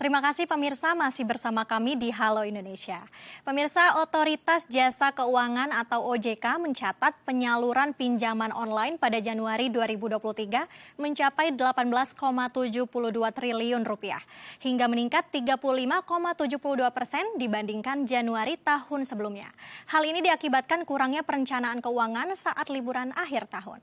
Terima kasih pemirsa masih bersama kami di Halo Indonesia. Pemirsa, Otoritas Jasa Keuangan atau OJK mencatat penyaluran pinjaman online pada Januari 2023 mencapai 18,72 triliun rupiah hingga meningkat 35,72% dibandingkan Januari tahun sebelumnya. Hal ini diakibatkan kurangnya perencanaan keuangan saat liburan akhir tahun.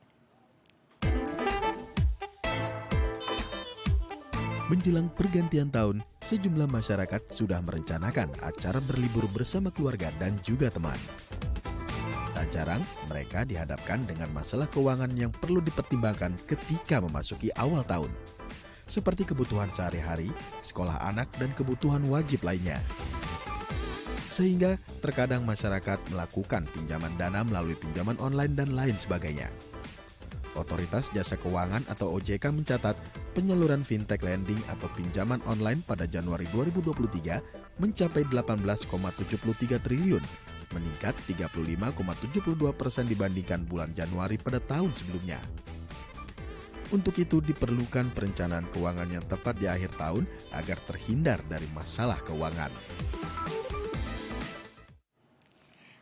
Menjelang pergantian tahun, sejumlah masyarakat sudah merencanakan acara berlibur bersama keluarga dan juga teman. Tak jarang, mereka dihadapkan dengan masalah keuangan yang perlu dipertimbangkan ketika memasuki awal tahun. Seperti kebutuhan sehari-hari, sekolah anak, dan kebutuhan wajib lainnya. Sehingga terkadang masyarakat melakukan pinjaman dana melalui pinjaman online dan lain sebagainya. Otoritas Jasa Keuangan atau OJK mencatat penyaluran fintech lending atau pinjaman online pada Januari 2023 mencapai 18,73 triliun, meningkat 35,72% dibandingkan bulan Januari pada tahun sebelumnya. Untuk itu diperlukan perencanaan keuangan yang tepat di akhir tahun agar terhindar dari masalah keuangan.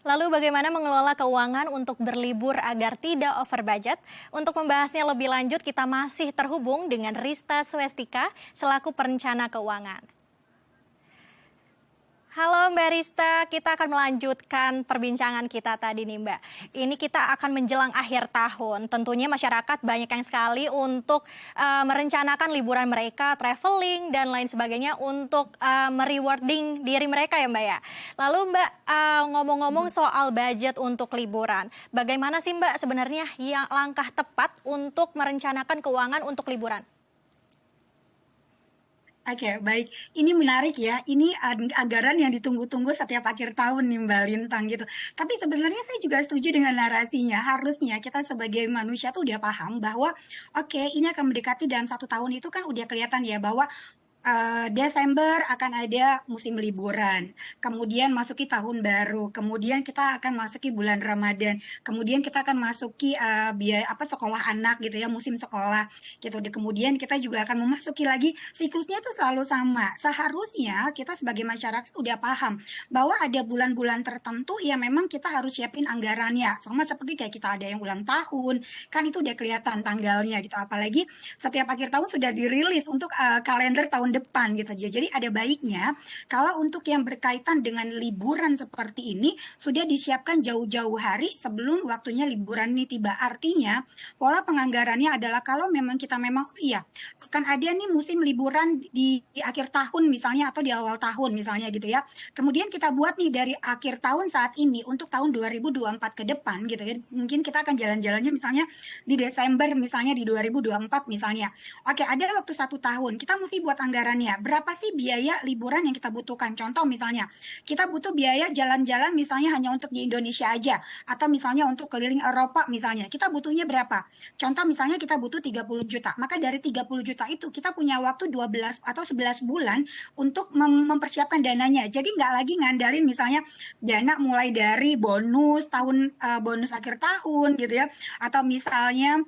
Lalu bagaimana mengelola keuangan untuk berlibur agar tidak over budget? Untuk membahasnya lebih lanjut, kita masih terhubung dengan Rista Swestika selaku perencana keuangan. Halo Mbak Rista, kita akan melanjutkan perbincangan kita tadi nih Mbak. Ini kita akan menjelang akhir tahun. Tentunya masyarakat banyak yang sekali untuk merencanakan liburan mereka, traveling dan lain sebagainya untuk merewarding diri mereka ya Mbak ya. Lalu Mbak, ngomong-ngomong soal budget untuk liburan, bagaimana sih Mbak sebenarnya yang langkah tepat untuk merencanakan keuangan untuk liburan? Oke, baik. Ini menarik ya. Ini anggaran yang ditunggu-tunggu setiap akhir tahun nih Mbak Lintang gitu. Tapi sebenarnya saya juga setuju dengan narasinya. Harusnya kita sebagai manusia tuh udah paham bahwa oke, ini akan mendekati dalam 1 tahun itu kan udah kelihatan ya bahwa Desember akan ada musim liburan, kemudian masuki tahun baru, kemudian kita akan masuki bulan Ramadan, kemudian kita akan masuki biaya sekolah anak gitu ya, musim sekolah gitu. Kemudian kita juga akan memasuki lagi siklusnya itu selalu sama. Seharusnya kita sebagai masyarakat udah paham bahwa ada bulan-bulan tertentu yang memang kita harus siapin anggarannya. Sama seperti kayak kita ada yang ulang tahun, kan itu udah kelihatan tanggalnya gitu. Apalagi setiap akhir tahun sudah dirilis untuk kalender tahun depan gitu aja. Jadi ada baiknya kalau untuk yang berkaitan dengan liburan seperti ini sudah disiapkan jauh-jauh hari sebelum waktunya liburan ini tiba. Artinya pola penganggarannya adalah kalau memang kita memang iya akan ada nih musim liburan di akhir tahun misalnya atau di awal tahun misalnya gitu ya. Kemudian kita buat nih dari akhir tahun saat ini untuk tahun 2024 ke depan gitu ya. Mungkin kita akan jalan-jalannya misalnya di Desember misalnya di 2024 misalnya. Oke, ada waktu 1 tahun. Kita mesti buat anggarannya. Berapa sih biaya liburan yang kita butuhkan? Contoh misalnya, kita butuh biaya jalan-jalan misalnya hanya untuk di Indonesia aja. Atau misalnya untuk keliling Eropa misalnya. Kita butuhnya berapa? Contoh misalnya kita butuh 30 juta. Maka dari 30 juta itu kita punya waktu 12 atau 11 bulan untuk mempersiapkan dananya. Jadi nggak lagi ngandalin misalnya dana mulai dari bonus bonus akhir tahun gitu ya. Atau misalnya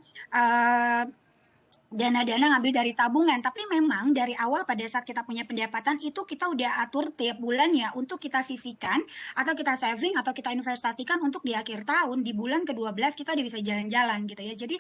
dana-dana ngambil dari tabungan, tapi memang dari awal pada saat kita punya pendapatan itu kita udah atur tiap bulan ya untuk kita sisihkan atau kita saving atau kita investasikan untuk di akhir tahun di bulan ke-12 kita udah bisa jalan-jalan gitu ya. Jadi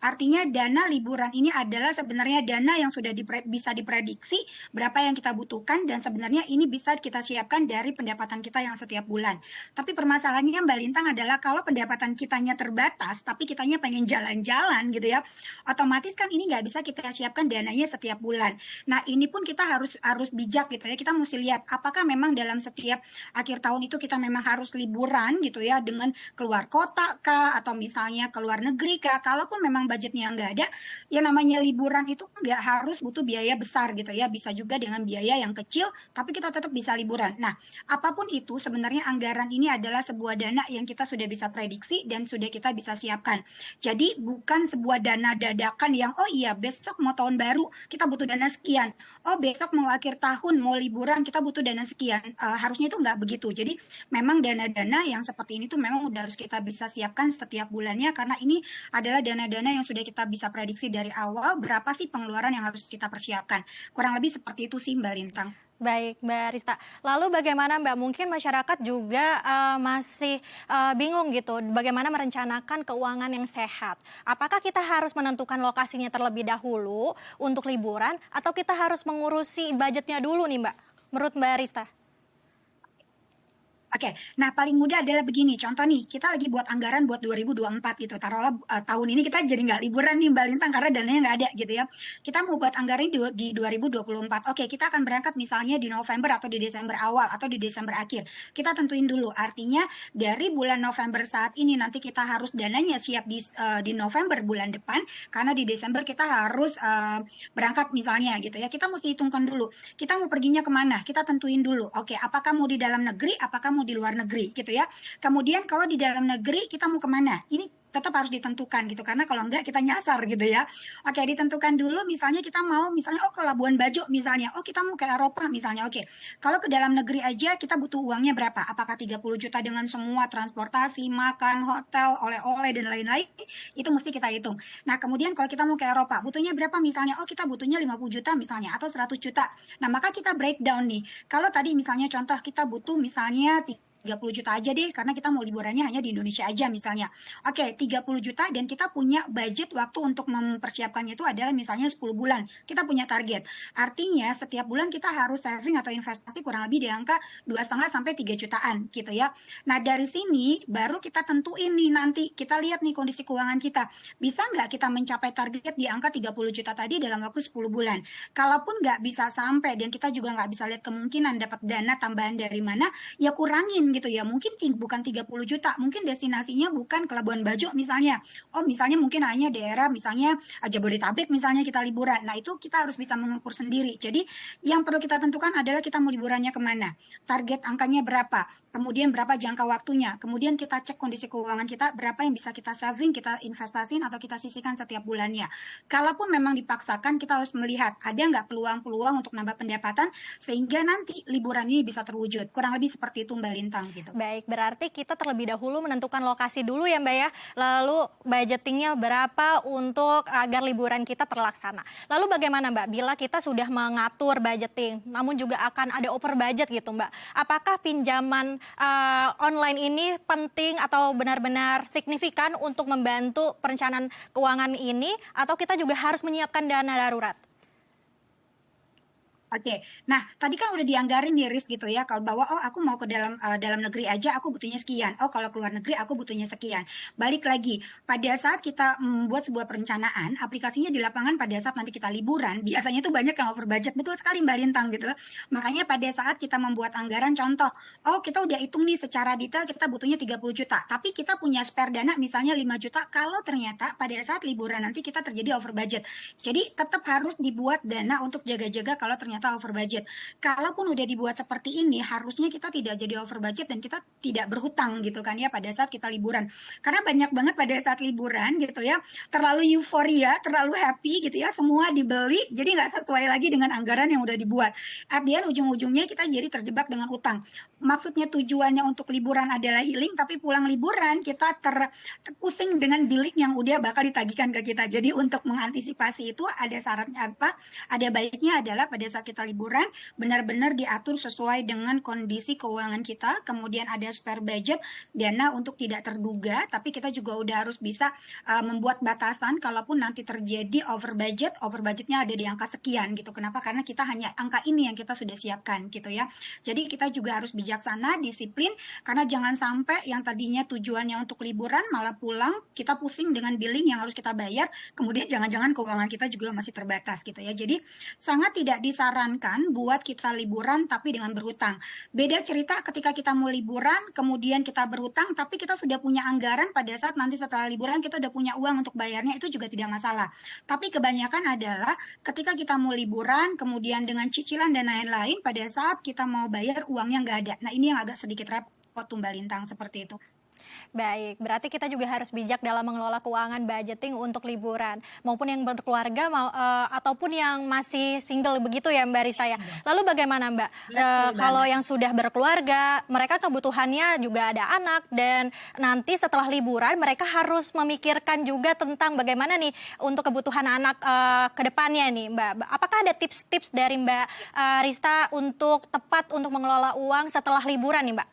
artinya dana liburan ini adalah sebenarnya dana yang sudah bisa diprediksi berapa yang kita butuhkan dan sebenarnya ini bisa kita siapkan dari pendapatan kita yang setiap bulan. Tapi permasalahannya Mbak Lintang adalah kalau pendapatan kitanya terbatas tapi kitanya pengen jalan-jalan gitu ya, otomatis kan ini nggak bisa kita siapkan dananya setiap bulan. Nah ini pun kita harus bijak gitu ya. Kita mesti lihat apakah memang dalam setiap akhir tahun itu kita memang harus liburan gitu ya dengan keluar kota kah atau misalnya keluar negeri kah. Kalaupun memang budgetnya nggak ada, ya namanya liburan itu nggak harus butuh biaya besar gitu ya. Bisa juga dengan biaya yang kecil tapi kita tetap bisa liburan. Nah apapun itu sebenarnya anggaran ini adalah sebuah dana yang kita sudah bisa prediksi dan sudah kita bisa siapkan. Jadi bukan sebuah dana dadakan yang oh iya besok mau tahun baru kita butuh dana sekian, oh besok mau akhir tahun mau liburan kita butuh dana sekian. Harusnya itu nggak begitu. Jadi memang dana-dana yang seperti ini tuh memang udah harus kita bisa siapkan setiap bulannya, karena ini adalah dana-dana yang sudah kita bisa prediksi dari awal berapa sih pengeluaran yang harus kita persiapkan. Kurang lebih seperti itu sih Mbak Lintang. Baik, Mbak Rista. Lalu bagaimana Mbak, mungkin masyarakat juga masih bingung gitu, bagaimana merencanakan keuangan yang sehat. Apakah kita harus menentukan lokasinya terlebih dahulu untuk liburan, atau kita harus mengurusi budgetnya dulu nih Mbak, menurut Mbak Rista? Oke, nah paling mudah adalah begini, contoh nih, kita lagi buat anggaran buat 2024 gitu, taruhlah tahun ini kita jadi nggak liburan nih Mbak Lintang karena dananya nggak ada gitu ya. Kita mau buat anggaran di 2024, oke kita akan berangkat misalnya di November atau di Desember awal atau di Desember akhir. Kita tentuin dulu, artinya dari bulan November saat ini nanti kita harus dananya siap di November bulan depan, karena di Desember kita harus berangkat misalnya gitu ya. Kita mesti hitungkan dulu, kita mau perginya kemana, kita tentuin dulu, oke apakah mau di dalam negeri, apakah mau di luar negeri gitu ya. Kemudian kalau di dalam negeri kita mau kemana, ini tetap harus ditentukan gitu, karena kalau enggak kita nyasar gitu ya. Oke, ditentukan dulu misalnya kita mau misalnya ke Labuan Bajo misalnya, oh kita mau ke Eropa misalnya. Oke, kalau ke dalam negeri aja kita butuh uangnya berapa, apakah 30 juta dengan semua transportasi, makan, hotel, oleh-oleh dan lain-lain, itu mesti kita hitung. Nah kemudian kalau kita mau ke Eropa butuhnya berapa misalnya, oh kita butuhnya 50 juta misalnya atau 100 juta. Nah maka kita breakdown nih, kalau tadi misalnya contoh kita butuh misalnya 30 juta aja deh, karena kita mau liburannya hanya di Indonesia aja misalnya. Oke, 30 juta dan kita punya budget waktu untuk mempersiapkannya itu adalah misalnya 10 bulan. Kita punya target. Artinya setiap bulan kita harus saving atau investasi kurang lebih di angka 2,5 sampai 3 jutaan gitu ya. Nah, dari sini baru kita tentuin nih nanti, kita lihat nih kondisi keuangan kita. Bisa nggak kita mencapai target di angka 30 juta tadi dalam waktu 10 bulan? Kalaupun nggak bisa sampai dan kita juga nggak bisa lihat kemungkinan dapat dana tambahan dari mana, ya kurangin gitu ya, mungkin bukan 30 juta, mungkin destinasinya bukan ke Labuan Bajo misalnya, oh misalnya mungkin hanya daerah misalnya Jabodetabek misalnya kita liburan. Nah itu kita harus bisa mengukur sendiri. Jadi yang perlu kita tentukan adalah kita mau liburannya kemana, target angkanya berapa, kemudian berapa jangka waktunya, kemudian kita cek kondisi keuangan kita, berapa yang bisa kita saving, kita investasiin atau kita sisihkan setiap bulannya. Kalaupun memang dipaksakan, kita harus melihat ada nggak peluang-peluang untuk nambah pendapatan sehingga nanti liburan ini bisa terwujud. Kurang lebih seperti itu Mbak Lintang gitu. Baik, berarti kita terlebih dahulu menentukan lokasi dulu ya Mbak ya, lalu budgetingnya berapa untuk agar liburan kita terlaksana. Lalu bagaimana Mbak, bila kita sudah mengatur budgeting, namun juga akan ada over budget gitu Mbak, apakah pinjaman online ini penting atau benar-benar signifikan untuk membantu perencanaan keuangan ini, atau kita juga harus menyiapkan dana darurat? Oke, nah tadi kan udah dianggarin nih Riz gitu ya, kalau bahwa oh aku mau ke dalam negeri aja aku butuhnya sekian, oh kalau keluar negeri aku butuhnya sekian. Balik lagi, pada saat kita membuat sebuah perencanaan, aplikasinya di lapangan pada saat nanti kita liburan, biasanya tuh banyak yang over budget, betul sekali Mbak Lintang gitu. Makanya pada saat kita membuat anggaran, contoh, oh kita udah hitung nih secara detail kita butuhnya 30 juta, tapi kita punya spare dana misalnya 5 juta, kalau ternyata pada saat liburan nanti kita terjadi over budget. Jadi tetap harus dibuat dana untuk jaga-jaga kalau ternyata over budget. Kalaupun udah dibuat seperti ini, harusnya kita tidak jadi over budget dan kita tidak berhutang gitu kan ya pada saat kita liburan. Karena banyak banget pada saat liburan gitu ya, terlalu euforia, terlalu happy gitu ya, semua dibeli, jadi nggak sesuai lagi dengan anggaran yang udah dibuat. At the end, ujung-ujungnya kita jadi terjebak dengan utang. Maksudnya tujuannya untuk liburan adalah healing, tapi pulang liburan kita terpusing dengan billing yang udah bakal ditagihkan ke kita. Jadi untuk mengantisipasi itu ada syaratnya apa? Ada baiknya adalah pada saat kita liburan benar-benar diatur sesuai dengan kondisi keuangan kita, kemudian ada spare budget, dana untuk tidak terduga, tapi kita juga udah harus bisa membuat batasan kalaupun nanti terjadi over budgetnya ada di angka sekian gitu. Kenapa? Karena kita hanya angka ini yang kita sudah siapkan gitu ya. Jadi kita juga harus bijaksana, disiplin, karena jangan sampai yang tadinya tujuannya untuk liburan malah pulang kita pusing dengan billing yang harus kita bayar, kemudian jangan-jangan keuangan kita juga masih terbatas gitu ya. Jadi sangat tidak disarankan buat kita liburan tapi dengan berhutang. Beda cerita ketika kita mau liburan kemudian kita berhutang tapi kita sudah punya anggaran pada saat nanti setelah liburan kita udah punya uang untuk bayarnya, itu juga tidak masalah. Tapi kebanyakan adalah ketika kita mau liburan kemudian dengan cicilan dan lain-lain, pada saat kita mau bayar uangnya nggak ada. Nah ini yang agak sedikit repot tuh Mbak Lintang, seperti itu. Baik, berarti kita juga harus bijak dalam mengelola keuangan budgeting untuk liburan, maupun yang berkeluarga ataupun yang masih single begitu ya Mbak Rista ya. Lalu bagaimana Mbak, Betul kalau banget. yang sudah berkeluarga, mereka kebutuhannya juga ada anak dan nanti setelah liburan mereka harus memikirkan juga tentang bagaimana nih untuk kebutuhan anak ke depannya nih Mbak. Apakah ada tips-tips dari Mbak Rista untuk tepat untuk mengelola uang setelah liburan nih Mbak?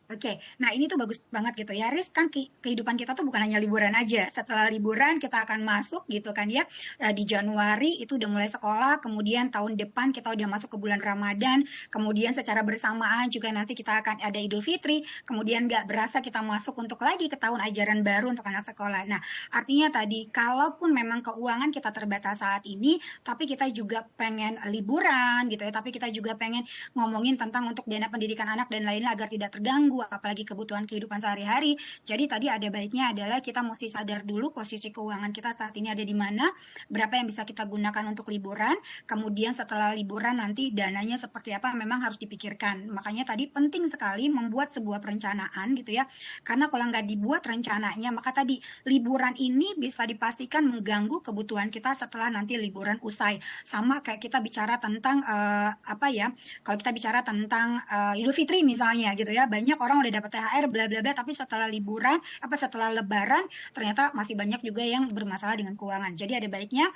Oke, nah ini tuh bagus banget gitu ya. Riz kan kehidupan kita tuh bukan hanya liburan aja. Setelah liburan kita akan masuk gitu kan ya. Di Januari itu udah mulai sekolah, kemudian tahun depan kita udah masuk ke bulan Ramadan, kemudian secara bersamaan juga nanti kita akan ada Idul Fitri, kemudian nggak berasa kita masuk untuk lagi ke tahun ajaran baru untuk anak sekolah. Nah, artinya tadi kalaupun memang keuangan kita terbatas saat ini, tapi kita juga pengen liburan gitu ya, tapi kita juga pengen ngomongin tentang untuk dana pendidikan anak dan lainnya agar tidak terganggu, apalagi kebutuhan kehidupan sehari-hari. Jadi tadi ada baiknya adalah kita mesti sadar dulu posisi keuangan kita saat ini ada di mana, berapa yang bisa kita gunakan untuk liburan, kemudian setelah liburan nanti dananya seperti apa memang harus dipikirkan. Makanya tadi penting sekali membuat sebuah perencanaan gitu ya, karena kalau nggak dibuat rencananya, maka tadi liburan ini bisa dipastikan mengganggu kebutuhan kita setelah nanti liburan usai. Sama kayak kita bicara tentang apa ya, kalau kita bicara tentang Idul Fitri misalnya gitu ya, banyak orang udah dapat THR bla bla bla, tapi setelah liburan setelah lebaran ternyata masih banyak juga yang bermasalah dengan keuangan. Jadi ada baiknya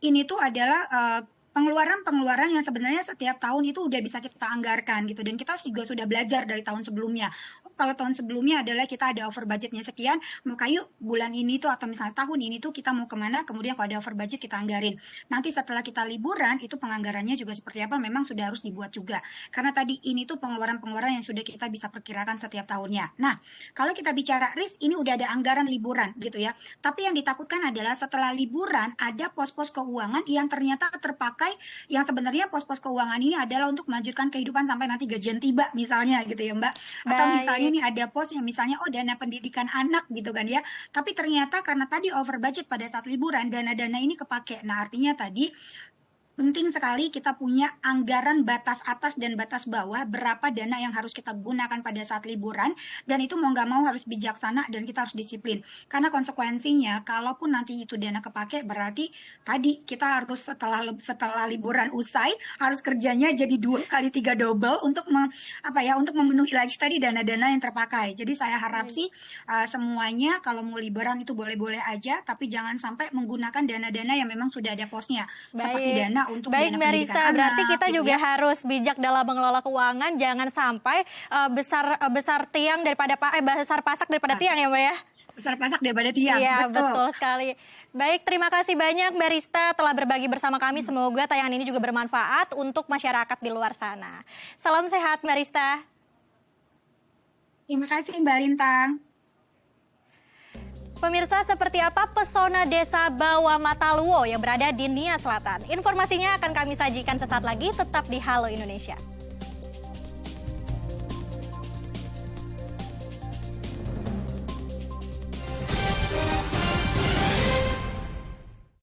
ini tuh adalah pengeluaran-pengeluaran yang sebenarnya setiap tahun itu udah bisa kita anggarkan gitu, dan kita juga sudah belajar dari tahun sebelumnya. Oh, kalau tahun sebelumnya adalah kita ada over budgetnya sekian, maka yuk bulan ini tuh atau misalnya tahun ini tuh kita mau kemana, kemudian kalau ada over budget kita anggarin. Nanti setelah kita liburan itu penganggarannya juga seperti apa memang sudah harus dibuat juga. Karena tadi ini tuh pengeluaran-pengeluaran yang sudah kita bisa perkirakan setiap tahunnya. Nah, kalau kita bicara risk, ini udah ada anggaran liburan gitu ya. Tapi yang ditakutkan adalah setelah liburan ada pos-pos keuangan yang ternyata terpakai, yang sebenarnya pos-pos keuangan ini adalah untuk melanjutkan kehidupan sampai nanti gajian tiba misalnya gitu ya Mbak. Atau misalnya Baik. nih ada pos yang misalnya dana pendidikan anak gitu kan ya. Tapi ternyata karena tadi over budget pada saat liburan, dana-dana ini kepake. Nah, artinya tadi penting sekali kita punya anggaran batas atas dan batas bawah, berapa dana yang harus kita gunakan pada saat liburan, dan itu mau nggak mau harus bijaksana dan kita harus disiplin. Karena konsekuensinya kalaupun nanti itu dana kepake, berarti tadi kita harus setelah liburan usai harus kerjanya jadi 2 kali 3 double untuk untuk memenuhi lagi tadi dana-dana yang terpakai. Jadi saya harap Baik. sih semuanya kalau mau liburan itu boleh-boleh aja, tapi jangan sampai menggunakan dana-dana yang memang sudah ada posnya, seperti Baik. dana untuk Baik dana Mbak pendidikan Rista, berarti anak kita gitu juga ya. harus bijak dalam mengelola keuangan, jangan sampai besar tiang daripada besar pasak daripada tiang ya Mbak ya? Besar pasak daripada tiang, Iya, betul. betul sekali. Baik, terima kasih banyak Mbak Rista telah berbagi bersama kami. Semoga tayangan ini juga bermanfaat untuk masyarakat di luar sana. Salam sehat Mbak Rista. Terima kasih Mbak Lintang. Pemirsa, seperti apa pesona desa Bawah Mataluwo yang berada di Nia Selatan? Informasinya akan kami sajikan sesaat lagi, tetap di Halo Indonesia.